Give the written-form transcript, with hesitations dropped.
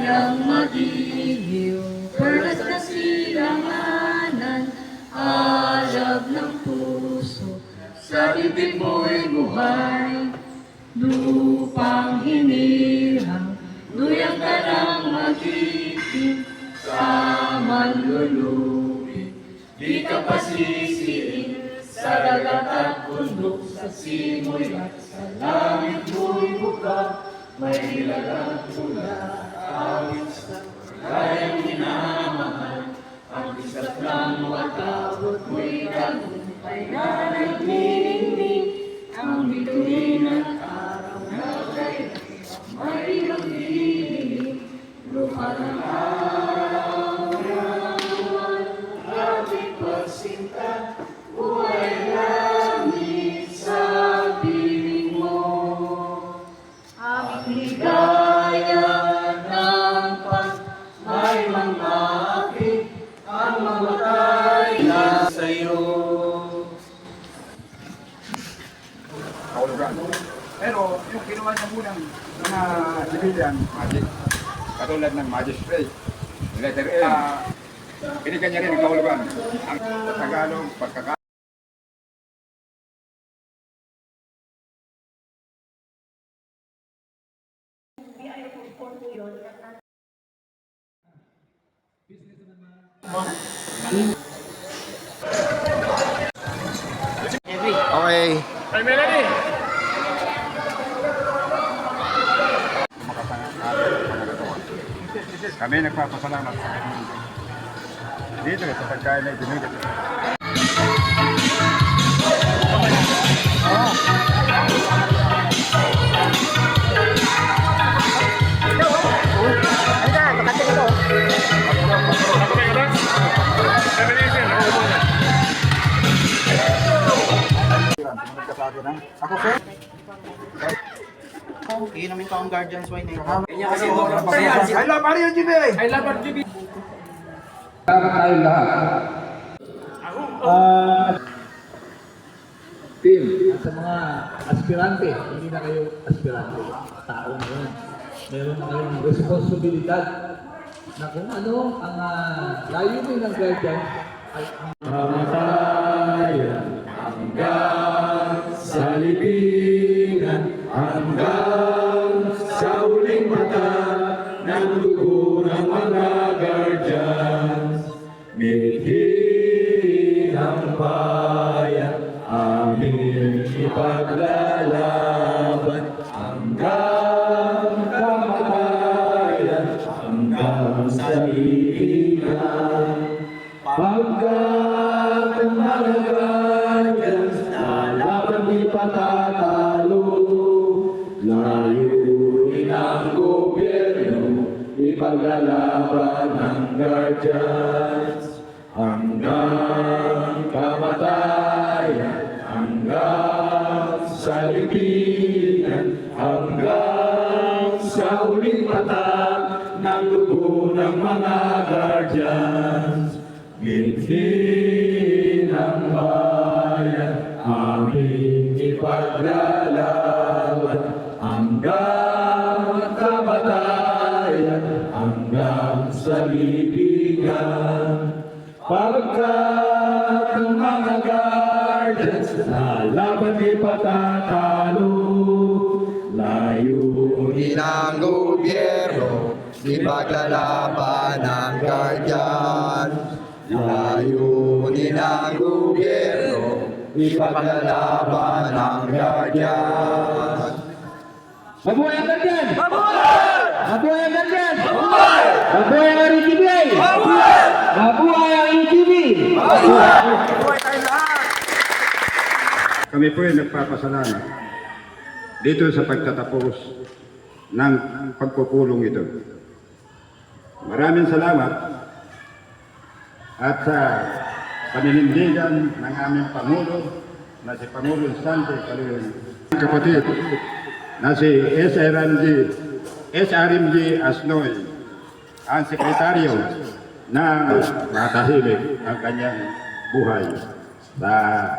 ng magiliw, perlas na silanganan, alab ng puso, sa dibdib mo'y buhay, lupang hinirang, luyang ka ng magiting, sa manlulubi, di ka pasisiin, sa dagat at bundok, sa simoy at sa langit mo'y buka, may nilagang tula, awit sa kayang minamahal, ang isa't lang watawat mo'y tagumpay na nagniningning, ang bituin at araw na kay may magdidilim, luha ng araw na buwan, ating pagsinta, buhay langit sa piling mo. Aming ligaya ng pag may mga api, ang mamatay na sa'yo. Kahulugan. Pero yung kinuha niya munang mga civilian magic, katulad ng magic spray, letter A, binigyan niya rin ang kahulugan. Ang sa Tagalog, pagkaka Okay. Ay, Melanie! Kami nagpapasalamat sa kanya. Dito sa pagkain na ibinigay. Ako sir. Inumin ko ang Guardians Wine. I love Mario GB! I love RGB! Tayong lahat. Team, at sa mga aspirante, hindi na kayo aspirante, tao ngayon. Meron na kayong responsibilidad na kung ano ang layunin ng Guardians ay ang kamatayan hanggang sa libingan, hanggang sa huling mata ng dugo ng mga Guardians. Mithi ng bayan, aming ipaglalaban hanggang kamatayan, hanggang sa libingan. Pagkat ang mga Guardians na laban di patatalo, layunin ang gobyerno, ipaglalaban ng Guardians hanggang kamatayan, hanggang sa libingan, hanggang sa huling mata ng dugo ng mga Guardians. Mithi ng bayan, aming ipaglalaban hanggang kamatayan, hanggang sa libingan. Pagkat ang mga Guardians na laban di patatalo, layunin Ang gobyerno, ipaglalaban ng Guardian. Layunin ang gobyerno, ipaglalaban ng Guardian. Mabuhay ang Guardian! Mabuhay ang Guardian! Mabuhay ang RTB! Mabuhay ang UTV! Kami po ay nagpapasalamat dito sa pagtatapos ng pagpupulong ito. Maraming salamat at sa paninindigan ng aming Pangulo na si Pangulong Sante Caloocan, kapatid na si SRMG Asnoy, ang sekretaryo na matahimik ang kanyang buhay sa